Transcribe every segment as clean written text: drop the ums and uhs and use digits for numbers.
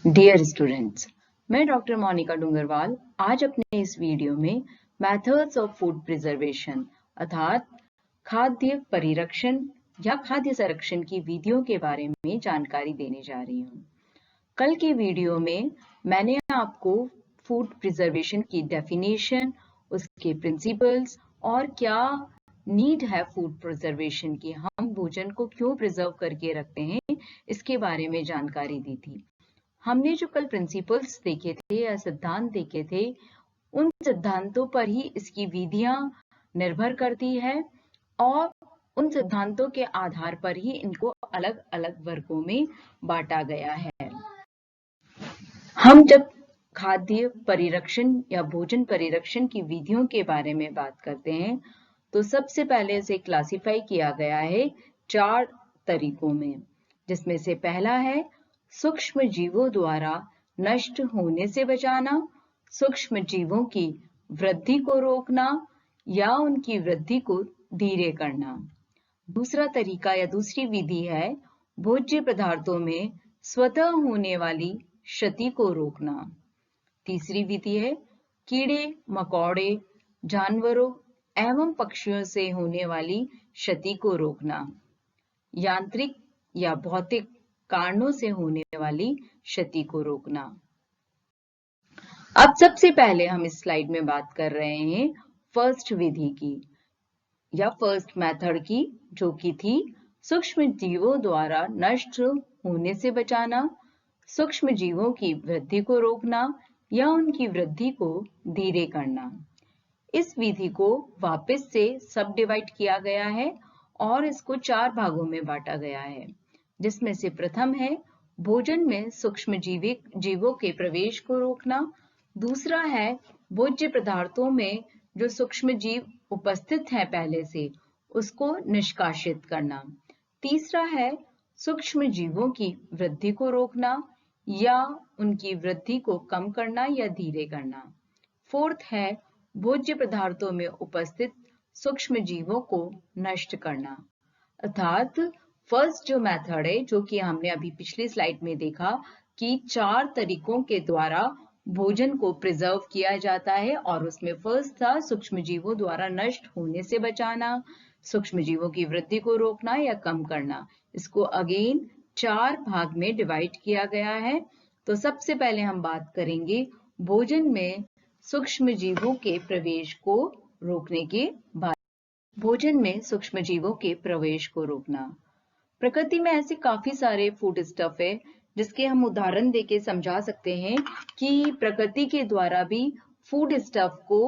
Dear students, मैं doctor Monika Dungarwal आज अपने इस वीडियो में मेथड्स ऑफ फूड प्रिजर्वेशन अर्थात खाद्य परिरक्षण या खाद्य संरक्षण की विधियों के बारे में जानकारी देने जा रही हूँ। कल के वीडियो में मैंने आपको फूड प्रिजर्वेशन की डेफिनेशन, उसके प्रिंसिपल्स और क्या नीड है फूड प्रिजर्वेशन की, हम भोजन को क्यों प्रिजर्व करके रखते हैं, इसके बारे में जानकारी दी थी। हमने जो कल प्रिंसिपल्स देखे थे या सिद्धांत देखे थे, उन सिद्धांतों पर ही इसकी विधियां निर्भर करती है और उन सिद्धांतों के आधार पर ही इनको अलग अलग वर्गों में बांटा गया है। हम जब खाद्य परिरक्षण या भोजन परिरक्षण की विधियों के बारे में बात करते हैं तो सबसे पहले इसे क्लासिफाई किया गया है 4 तरीकों में, जिसमें से पहला है सूक्ष्म जीवों द्वारा नष्ट होने से बचाना, सूक्ष्म जीवों की वृद्धि को रोकना या उनकी वृद्धि को धीरे करना। दूसरा तरीका या दूसरी विधि है भोज्य पदार्थों में स्वतः होने वाली क्षति को रोकना। तीसरी विधि है कीड़े मकोड़े, जानवरों एवं पक्षियों से होने वाली क्षति को रोकना, यांत्रिक या भौतिक कारणों से होने वाली क्षति को रोकना। अब सबसे पहले हम इस स्लाइड में बात कर रहे हैं फर्स्ट विधि की या फर्स्ट मेथड की, जो कि थी सूक्ष्म जीवों द्वारा नष्ट होने से बचाना, सूक्ष्म जीवों की वृद्धि को रोकना या उनकी वृद्धि को धीरे करना। इस विधि को वापस से सब डिवाइड किया गया है और इसको 4 भागों में बांटा गया है, जिसमें से प्रथम है भोजन में सूक्ष्म जीवों के प्रवेश को रोकना, दूसरा है भोज्य पदार्थों में जो सूक्ष्म जीव उपस्थित हैं पहले से उसको निष्कासित करना, तीसरा है सूक्ष्म जीवों की वृद्धि को रोकना या उनकी वृद्धि को कम करना या धीरे करना, फोर्थ है भोज्य पदार्थों में उपस्थित सूक्ष्म जीवों को नष्ट करना। अर्थात फर्स्ट जो मेथड है, जो कि हमने अभी पिछली स्लाइड में देखा कि 4 तरीकों के द्वारा भोजन को प्रिजर्व किया जाता है और उसमें फर्स्ट था सूक्ष्म जीवों द्वारा नष्ट होने से बचाना, सूक्ष्म जीवों की वृद्धि को रोकना या कम करना। इसको अगेन 4 भाग में डिवाइड किया गया है। तो सबसे पहले हम बात करेंगे भोजन में सूक्ष्म जीवों के प्रवेश को रोकने के बाद। भोजन में सूक्ष्म जीवों के प्रवेश को रोकना। प्रकृति में ऐसे काफी सारे फूड स्टफ है जिसके हम उदाहरण देके समझा सकते हैं कि प्रकृति के द्वारा भी फूड स्टफ को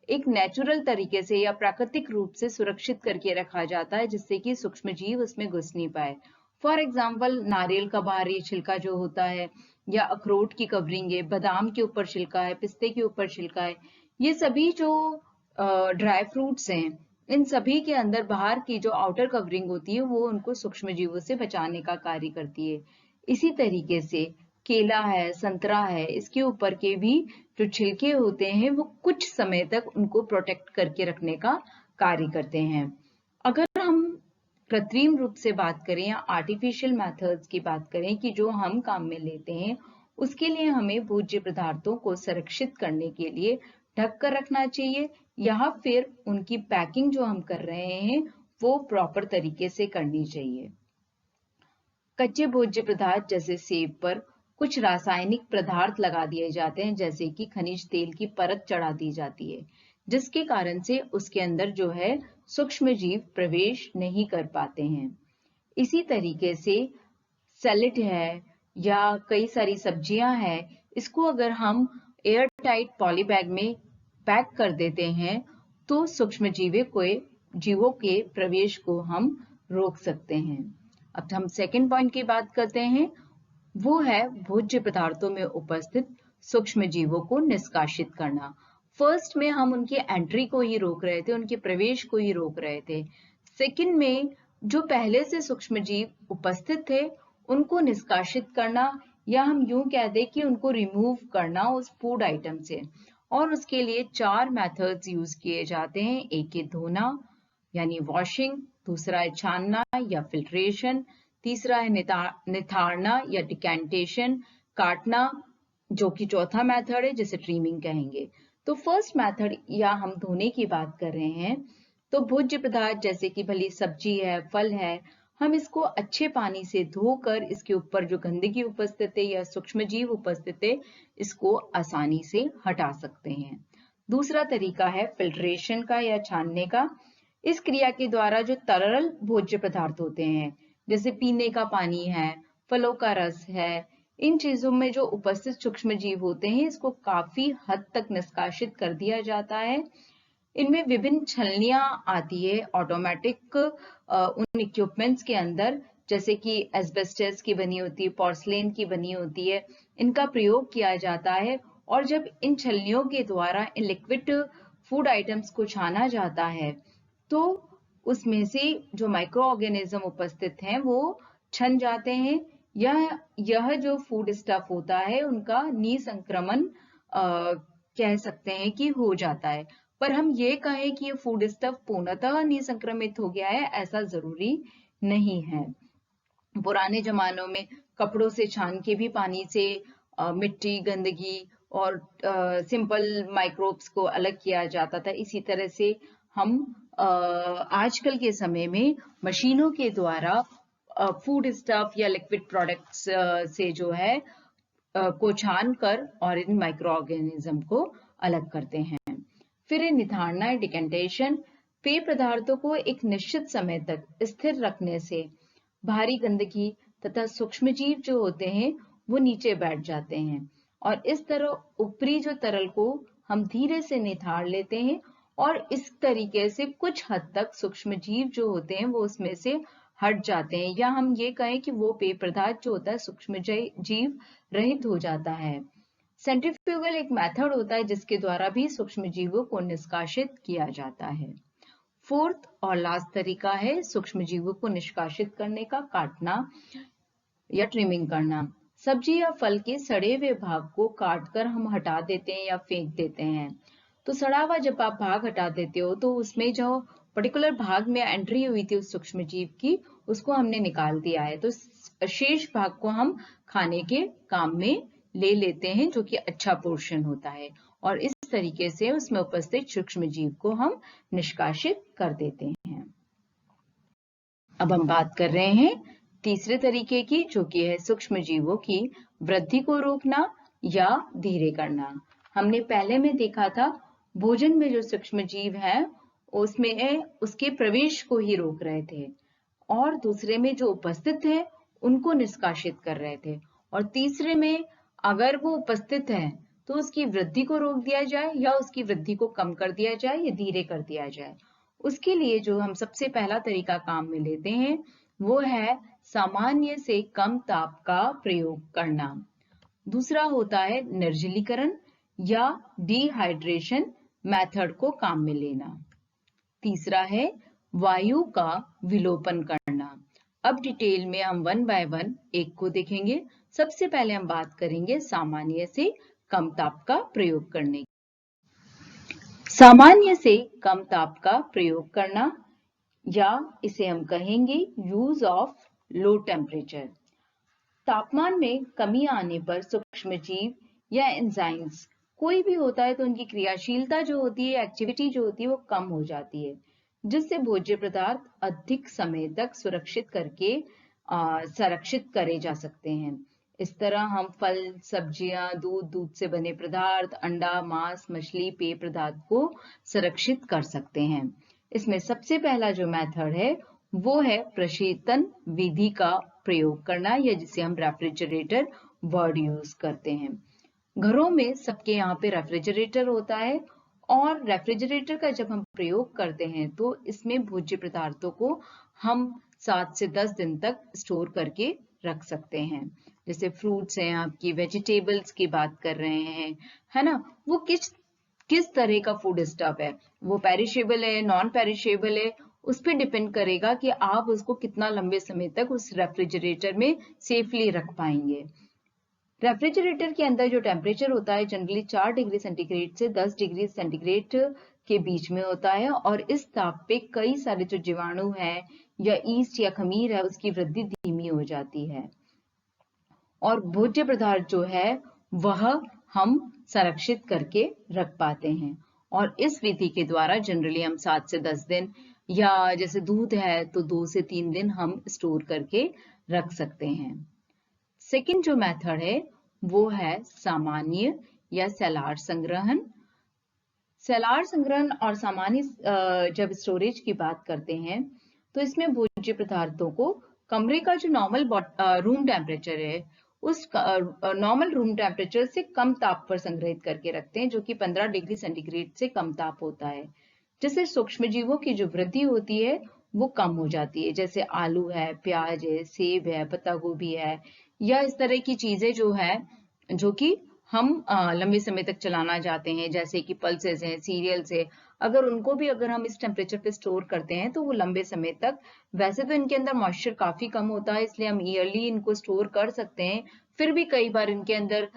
एक नेचुरल तरीके से या प्राकृतिक रूप से सुरक्षित करके रखा जाता है, जिससे कि सूक्ष्म जीव उसमें घुस नहीं पाए। फॉर एग्जाम्पल नारियल का बाहरी छिलका जो होता है, या अखरोट की कवरिंग है, बादाम के ऊपर छिलका है, पिस्ते के ऊपर छिलका है, ये सभी जो ड्राई फ्रूट्स हैं, इन सभी के अंदर बाहर की जो आउटर कवरिंग होती है वो उनको सूक्ष्म जीवों से बचाने का कार्य करती है। इसी तरीके से केला है, संतरा है, इसके ऊपर के भी जो छिलके होते हैं वो कुछ समय तक उनको प्रोटेक्ट करके रखने का कार्य करते हैं। अगर हम कृत्रिम रूप से बात करें या आर्टिफिशियल मेथड्स की बात करें कि जो हम काम में लेते हैं, उसके लिए हमें भोज्य पदार्थों को संरक्षित करने के लिए ढक कर रखना चाहिए या फिर उनकी पैकिंग जो हम कर रहे हैं वो प्रॉपर तरीके से करनी चाहिए। कच्चे भोज्य पदार्थ जैसे सेब पर कुछ रासायनिक पदार्थ लगा दिए जाते हैं, जैसे कि खनिज तेल की परत चढ़ा दी जाती है, जिसके कारण से उसके अंदर जो है सूक्ष्म जीव प्रवेश नहीं कर पाते हैं। इसी तरीके से सैलेड है या कई सारी सब्जियां हैं, इसको अगर हम एयर टाइट पॉली बैग में पैक कर देते हैं तो सूक्ष्म जीवों के प्रवेश को हम रोक सकते हैं। अब हम सेकंड पॉइंट की बात करते हैं, वो है भोज्य पदार्थों में उपस्थित सूक्ष्म जीवों को निष्कासित करना। फर्स्ट में हम उनकी एंट्री को ही रोक रहे थे, उनके प्रवेश को ही रोक रहे थे। सेकंड में जो पहले से सूक्ष्म जीव उपस्थित थे उनको निष्कासित करना, या हम यूं कह दें कि उनको रिमूव करना उस फूड आइटम से, और उसके लिए 4 मेथड्स यूज किए जाते हैं। एक है धोना यानी वॉशिंग, दूसरा है छानना या फिल्ट्रेशन, तीसरा है निथारना या डिकेंटेशन, काटना जो कि चौथा मेथड है जिसे ट्रिमिंग कहेंगे। तो फर्स्ट मेथड या हम धोने की बात कर रहे हैं, तो भोज्य पदार्थ जैसे कि भली सब्जी है, फल है, हम इसको अच्छे पानी से धोकर इसके ऊपर जो गंदगी उपस्थित है या सूक्ष्मजीव उपस्थित है, इसको आसानी से हटा सकते हैं। दूसरा तरीका है फिल्ट्रेशन का या छानने का। इस क्रिया के द्वारा जो तरल भोज्य पदार्थ होते हैं, जैसे पीने का पानी है, फलों का रस है, इन चीजों में जो उपस्थित सूक्ष्मजीव होते हैं, इसको काफी हद तक निष्कासित कर दिया जाता है। इनमें विभिन्न छलनियां आती है ऑटोमेटिक उन इक्विपमेंट्स के अंदर, जैसे कि एस्बेस्टस की बनी होती है, पोर्सलेन की बनी होती है, इनका प्रयोग किया जाता है। और जब इन छलनियों के द्वारा इन लिक्विड फूड आइटम्स को छाना जाता है, तो उसमें से जो माइक्रो ऑर्गेनिज्म उपस्थित हैं वो छन जाते हैं। यह जो फूड स्टफ होता है उनका निसंक्रमण कह सकते हैं कि हो जाता है। पर हम ये कहें कि ये फूड स्टफ पूर्णतः निसंक्रमित हो गया है, ऐसा जरूरी नहीं है। पुराने जमानों में कपड़ों से छान के भी पानी से मिट्टी, गंदगी और सिंपल माइक्रोब्स को अलग किया जाता था। इसी तरह से हम आजकल के समय में मशीनों के द्वारा फूड स्टफ या लिक्विड प्रोडक्ट्स से जो है को छान कर और इन माइक्रो ऑर्गेनिज्म को अलग करते हैं। फिर निथारना है डिकेंटेशन। पेय पदार्थों को एक निश्चित समय तक स्थिर रखने से भारी गंदगी तथा सूक्ष्मजीव जो होते हैं वो नीचे बैठ जाते हैं, और इस तरह ऊपरी जो तरल को हम धीरे से निथार लेते हैं, और इस तरीके से कुछ हद तक सूक्ष्मजीव जो होते हैं वो उसमें से हट जाते हैं, या हम ये कहें कि वो पेय पदार्थ जो होता है सूक्ष्मजीव रहित हो जाता है। सेंट्रीफ्यूगल एक मेथड होता है जिसके द्वारा भी सूक्ष्मजीवों को निष्कासित किया जाता है। फोर्थ और लास्ट तरीका है सूक्ष्मजीवों को निष्कासित करने का, काटना या ट्रिमिंग करना। सब्जी या फल के सड़े हुए भाग को काटकर हम हटा देते हैं या फेंक देते हैं। तो सड़ा हुआ जब आप भाग हटा देते हो तो उसमें जो पर्टिकुलर भाग में एंट्री हुई थी उस सूक्ष्मजीव की, उसको हमने निकाल दिया है, तो शेष भाग को हम खाने के काम में ले लेते हैं, जो कि अच्छा पोर्शन होता है, और इस तरीके से उसमें उपस्थित सूक्ष्मजीव को हम निष्कासित कर देते हैं। अब हम बात कर रहे हैं तीसरे तरीके की, जो कि है सूक्ष्मजीवों की वृद्धि को रोकना या धीरे करना। हमने पहले में देखा था भोजन में जो सूक्ष्मजीव हैं उसमें उसके प्रवेश को ही रोक रहे थे, और दूसरे में जो उपस्थित है उनको निष्कासित कर रहे थे, और तीसरे में अगर वो उपस्थित है तो उसकी वृद्धि को रोक दिया जाए या उसकी वृद्धि को कम कर दिया जाए या धीरे कर दिया जाए। उसके लिए जो हम सबसे पहला तरीका काम में लेते हैं वो है सामान्य से कम ताप का प्रयोग करना। दूसरा होता है निर्जलीकरण या डिहाइड्रेशन मेथड को काम में लेना। तीसरा है वायु का विलोपन करना। अब डिटेल में हम वन बाय वन एक को देखेंगे। सबसे पहले हम बात करेंगे सामान्य से कम ताप का प्रयोग करने की। सामान्य से कम ताप का प्रयोग करना, या इसे हम कहेंगे यूज ऑफ लो टेम्परेचर। तापमान में कमी आने पर सूक्ष्मजीव या एंजाइम्स कोई भी होता है तो उनकी क्रियाशीलता जो होती है, एक्टिविटी जो होती है वो कम हो जाती है, जिससे भोज्य पदार्थ अधिक समय तक सुरक्षित करके संरक्षित करे जा सकते हैं। इस तरह हम फल, सब्जियां, दूध से बने पदार्थ, अंडा, मांस, मछली, पेय पदार्थ को संरक्षित कर सकते हैं। इसमें सबसे पहला जो मेथड है वो है प्रशीतन विधि का प्रयोग करना, या जिसे हम रेफ्रिजरेटर वर्ड यूज करते हैं। घरों में सबके यहाँ पे रेफ्रिजरेटर होता है, और रेफ्रिजरेटर का जब हम प्रयोग करते हैं तो इसमें भोज्य पदार्थों को हम 7 से 10 दिन तक स्टोर करके रख सकते हैं। जैसे फ्रूट्स हैं, आपकी वेजिटेबल्स की बात कर रहे हैं, है ना, वो किस तरह का फूड स्टफ है, वो पेरिशेबल है, नॉन पेरिशेबल है, उस पर डिपेंड करेगा कि आप उसको कितना लंबे समय तक उस रेफ्रिजरेटर में सेफली रख पाएंगे। रेफ्रिजरेटर के अंदर जो टेम्परेचर होता है जनरली 4 डिग्री सेंटीग्रेड से 10 डिग्री सेंटीग्रेड के बीच में होता है, और इस ताप पे कई सारे जो जीवाणु हैं या ईस्ट या खमीर है उसकी वृद्धि धीमी हो जाती है। और भोज्य पदार्थ जो है वह हम संरक्षित करके रख पाते हैं। और इस विधि के द्वारा जनरली हम 7 से 10 दिन या जैसे दूध है तो 2 से 3 दिन हम स्टोर करके रख सकते हैं। सेकंड जो मेथड है वो है सामान्य या सेलार संग्रहण। सेलार संग्रहण और सामान्य जब स्टोरेज की बात करते हैं तो इसमें भोज्य पदार्थों को कमरे का जो नॉर्मल रूम टेम्परेचर है उस नॉर्मल रूम टेम्परेचर से कम ताप पर संग्रहित करके रखते हैं, जो कि 15 डिग्री सेंटीग्रेड से कम ताप होता है, जिससे सूक्ष्म जीवों की जो वृद्धि होती है वो कम हो जाती है। जैसे आलू है, प्याज है, सेब है, पत्ता गोभी है, या इस तरह की चीजें जो है जो कि हम लंबे समय तक चलाना चाहते हैं, जैसे कि पल्सेस हैं, सीरियल्स है, अगर उनको भी अगर हम इस टेम्परेचर पे स्टोर करते हैं तो वो लंबे समय तक, वैसे तो इनके अंदर मॉइस्चर काफी कम होता है इसलिए हम ईयरली इनको स्टोर कर सकते हैं, फिर भी कई बार इनके अंदर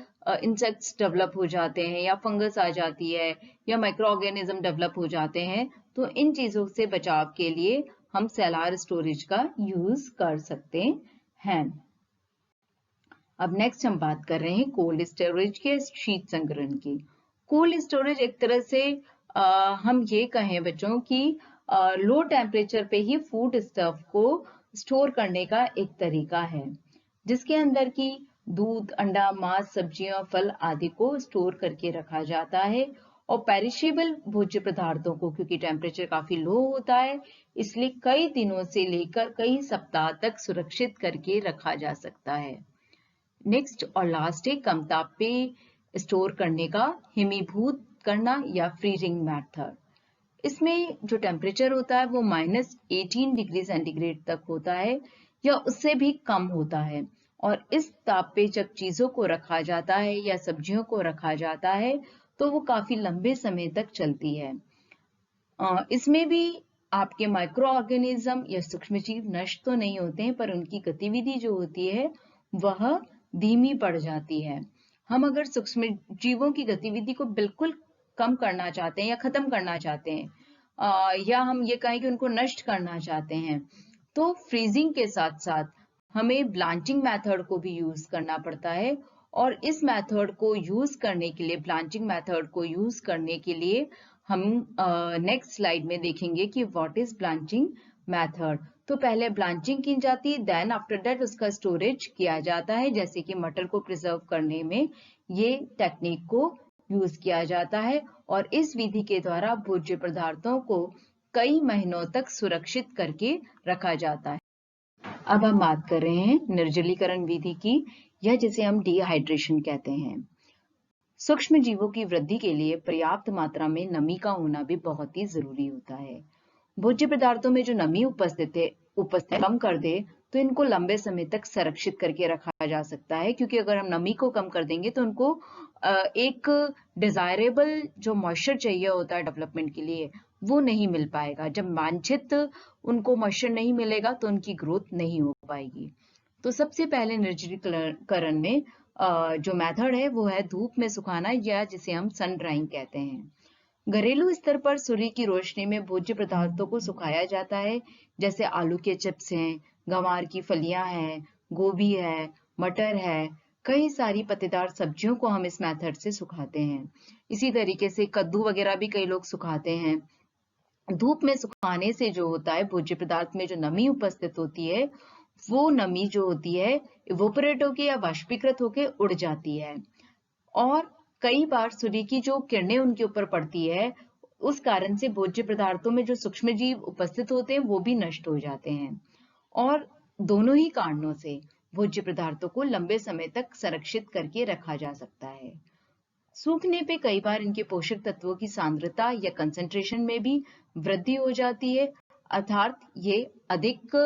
इंसेक्ट्स डेवलप हो जाते हैं या फंगस आ जाती है या माइक्रो ऑर्गेनिज्म डेवलप हो जाते हैं, तो इन चीजों से बचाव के लिए हम सेलार स्टोरेज का यूज कर सकते हैं। अब नेक्स्ट हम बात कर रहे हैं कोल्ड स्टोरेज के शीत संग्रहण की। कोल्ड स्टोरेज एक तरह से हम ये कहें बच्चों की लो टेम्परेचर पे ही फूड स्टफ को स्टोर करने का एक तरीका है, जिसके अंदर की दूध, अंडा, मांस, सब्जियां, फल आदि को स्टोर करके रखा जाता है। और पेरिशेबल भोज्य पदार्थों को, क्योंकि टेम्परेचर काफी लो होता है, इसलिए कई दिनों से लेकर कई सप्ताह तक सुरक्षित करके रखा जा सकता है। नेक्स्ट और लास्ट है कम ताप पे स्टोर करने का हिमीभूत करना या फ्रीजिंग मेथड। इसमें जो टेम्परेचर होता है वो -18 डिग्री सेंटीग्रेड तक होता है या उससे भी कम होता है, और इस ताप पे जब चीजों को रखा जाता है या सब्जियों को रखा जाता है तो वो काफी लंबे समय तक चलती है। इसमें भी आपके माइक्रो ऑर्गेनिज्म या सूक्ष्मजीव नष्ट तो नहीं होते हैं, पर उनकी गतिविधि जो होती है वह धीमी पड़ जाती है। हम अगर सूक्ष्म जीवों की गतिविधि को बिल्कुल कम करना चाहते हैं या खत्म करना चाहते हैं, या हम ये कहें कि उनको नष्ट करना चाहते हैं, तो फ्रीजिंग के साथ साथ हमें ब्लांचिंग मेथड को भी यूज करना पड़ता है। और इस मेथड को यूज करने के लिए, ब्लांचिंग मेथड को यूज करने के लिए हम नेक्स्ट स्लाइड में देखेंगे कि व्हाट इज ब्लांचिंग मेथड। तो पहले ब्लांचिंग की जाती है, देन आफ्टर दैट उसका स्टोरेज किया जाता है, जैसे कि मटर को प्रिजर्व करने में ये टेक्निक को यूज किया जाता है। और इस विधि के द्वारा भोज्य पदार्थों को कई महीनों तक सुरक्षित करके रखा जाता है। अब हम बात कर रहे हैं निर्जलीकरण विधि की, या जिसे हम डिहाइड्रेशन कहते हैं। सूक्ष्म जीवों की वृद्धि के लिए पर्याप्त मात्रा में नमी का होना भी बहुत ही जरूरी होता है। भोज्य पदार्थों में जो नमी उपस्थित कम कर दे तो इनको लंबे समय तक संरक्षित करके रखा जा सकता है, क्योंकि अगर हम नमी को कम कर देंगे तो उनको एक डिजायरेबल जो मॉइस्चर चाहिए होता है डेवलपमेंट के लिए वो नहीं मिल पाएगा। जब वांछित उनको मॉइस्चर नहीं मिलेगा तो उनकी ग्रोथ नहीं हो पाएगी। तो सबसे पहले निर्जलीकरण में जो मेथड है वो है धूप में सुखाना, या जिसे हम सन ड्राइंग कहते हैं। घरेलू स्तर पर सूर्य की रोशनी में भोज्य पदार्थों को सुखाया जाता है, जैसे आलू के चिप्स हैं, गंवार की फलियां हैं, गोभी है, मटर है, कई सारी पत्तेदार सब्जियों को हम इस मेथड से सुखाते हैं। इसी तरीके से कद्दू वगैरह भी कई लोग सुखाते हैं। धूप में सुखाने से जो होता है, भोज्य पदार्थ में जो नमी उपस्थित होती है वो नमी जो होती है इवोपरेट होके या वाष्पीकृत होके उड़ जाती है, और कई बार सूर्य की जो किरणें उनके ऊपर पड़ती है उस कारण से भोज्य पदार्थों में जो सूक्ष्म जीव उपस्थित होते हैं वो भी नष्ट हो जाते हैं। और दोनों ही कारणों से भोज्य पदार्थों को लंबे समय तक संरक्षित करके रखा जा सकता है। सूखने पे कई बार इनके पोषक तत्वों की सांद्रता या कंसंट्रेशन में भी वृद्धि हो जाती है, अर्थात ये अधिक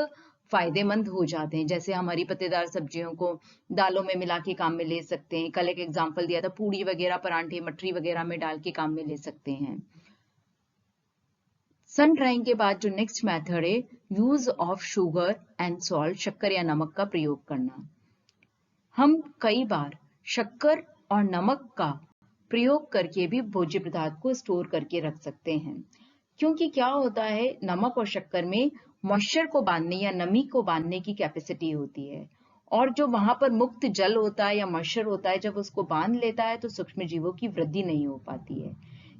फायदेमंद हो जाते हैं। जैसे हमारी पत्तेदार सब्जियों को दालों में मिला के काम में ले सकते हैं। कल एक एग्जाम्पल दिया था, पूड़ी वगैरह, परांठे, मटरी वगैरह में डाल के काम में ले सकते हैं। सन ड्राइंग के बाद जो नेक्स्ट मेथड है use of sugar and salt, शक्कर या नमक का प्रयोग करना। हम कई बार शक्कर और नमक का प्रयोग करके भी भोज्य पदार्थ को स्टोर करके रख सकते हैं, क्योंकि क्या होता है, नमक और शक्कर में मॉइस्चर को बांधने या नमी को बांधने की कैपेसिटी होती है, और जो वहां पर मुक्त जल होता है या मॉइस्चर होता है, जब उसको बांध लेता है तो सूक्ष्म जीवों की वृद्धि नहीं हो पाती है।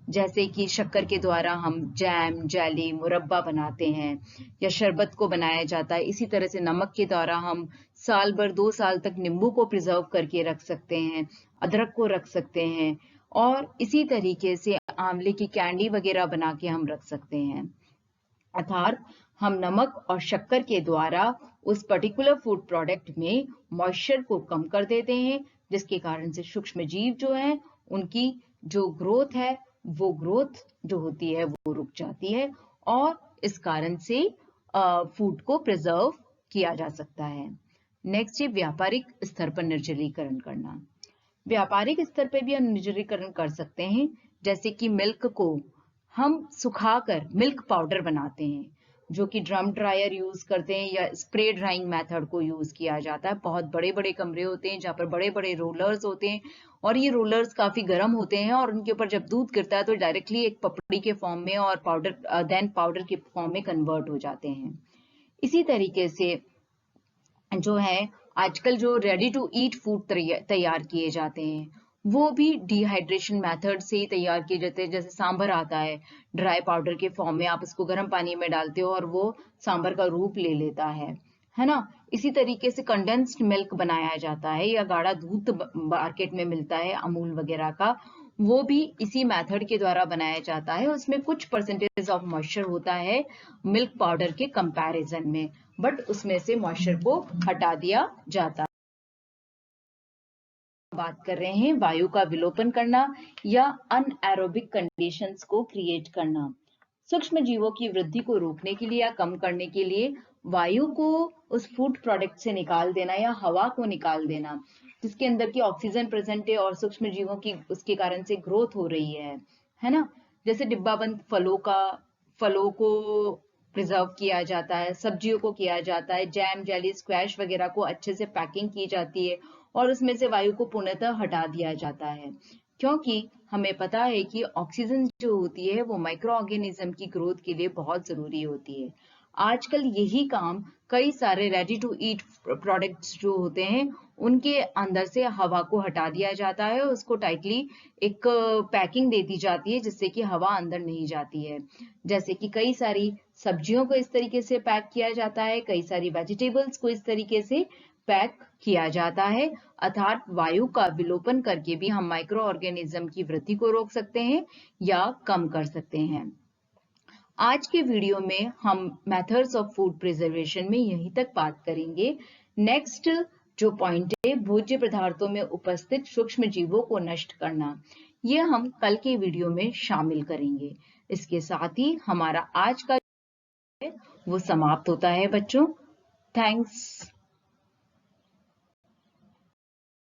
जैसे कि शक्कर के द्वारा हम जैम, जेली, मुरब्बा बनाते हैं या शरबत को बनाया जाता है, इसी तरह से नमक के द्वारा हम साल भर 2 साल तक नींबू को प्रिजर्व करके रख सकते हैं, अदरक को रख सकते हैं, और इसी तरीके से आंवले की कैंडी वगैरह बना के हम रख सकते हैं। अर्थात हम नमक और शक्कर के द्वारा उस पर्टिकुलर फूड प्रोडक्ट में मॉइस्चर को कम कर देते हैं, जिसके कारण से सूक्ष्म जीव जो है उनकी जो ग्रोथ है, वो ग्रोथ जो होती है वो रुक जाती है, और इस कारण से फूड को प्रिजर्व किया जा सकता है। नेक्स्ट है व्यापारिक स्तर पर निर्जलीकरण करना। व्यापारिक स्तर पर भी हम निर्जलीकरण कर सकते हैं, जैसे कि मिल्क को हम सुखाकर मिल्क पाउडर बनाते हैं, जो कि ड्रम ड्रायर यूज करते हैं या स्प्रे ड्राइंग मेथड को यूज किया जाता है। बहुत बड़े बड़े कमरे होते हैं जहाँ पर बड़े बड़े रोलर्स होते हैं, और ये रोलर्स काफी गर्म होते हैं, और उनके ऊपर जब दूध गिरता है तो डायरेक्टली एक पपड़ी के फॉर्म में और पाउडर के फॉर्म में कन्वर्ट हो जाते हैं। इसी तरीके से जो है आजकल जो रेडी टू ईट फूड तैयार किए जाते हैं, वो भी डिहाइड्रेशन मेथड से ही तैयार किए जाते हैं। जैसे सांभर आता है ड्राई पाउडर के फॉर्म में, आप उसको गर्म पानी में डालते हो और वो सांभर का रूप ले लेता है ना। इसी तरीके से कंडेंस्ड मिल्क बनाया जाता है, या गाढ़ा दूध मार्केट में मिलता है अमूल वगैरह का, वो भी इसी मेथड के द्वारा बनाया जाता है। उसमें कुछ परसेंटेज ऑफ मॉइस्चर होता है मिल्क पाउडर के कंपैरिजन में, बट उसमें से मॉइस्चर को हटा दिया जाता है। बात कर रहे हैं वायु का विलोपन करना या अनएरोबिक कंडीशंस को क्रिएट करना। सूक्ष्म जीवों की वृद्धि को रोकने के लिए या कम करने के लिए वायु को उस फूड प्रोडक्ट से निकाल देना या हवा को निकाल देना जिसके अंदर की ऑक्सीजन प्रेजेंट है और सूक्ष्म जीवों की उसके कारण से ग्रोथ हो रही है ना। जैसे डिब्बाबंद फलों को प्रिजर्व किया जाता है, सब्जियों को किया जाता है, जैम, जेली, स्क्वैश वगैरह को अच्छे से पैकिंग की जाती है और उसमें से वायु को पूर्णतः हटा दिया जाता है, क्योंकि हमें पता है कि ऑक्सीजन जो होती है वो माइक्रो ऑर्गेनिज्म की ग्रोथ के लिए बहुत जरूरी होती है। आजकल यही काम कई सारे रेडी टू ईट प्रोडक्ट्स जो होते हैं उनके अंदर से हवा को हटा दिया जाता है, उसको टाइटली एक पैकिंग दे दी जाती है जिससे कि हवा अंदर नहीं जाती है। जैसे कि कई सारी सब्जियों को इस तरीके से पैक किया जाता है, कई सारी वेजिटेबल्स को इस तरीके से पैक किया जाता है, अर्थात वायु का विलोपन करके भी हम माइक्रो ऑर्गेनिज्म की वृद्धि को रोक सकते हैं या कम कर सकते हैं। आज के वीडियो में हम मेथड्स ऑफ फूड प्रिजर्वेशन में यहीं तक बात करेंगे। नेक्स्ट जो पॉइंट है भोज्य पदार्थों में उपस्थित सूक्ष्म जीवों को नष्ट करना, ये हम कल के वीडियो में शामिल करेंगे। इसके साथ ही हमारा आज का वो समाप्त होता है बच्चों। थैंक्स।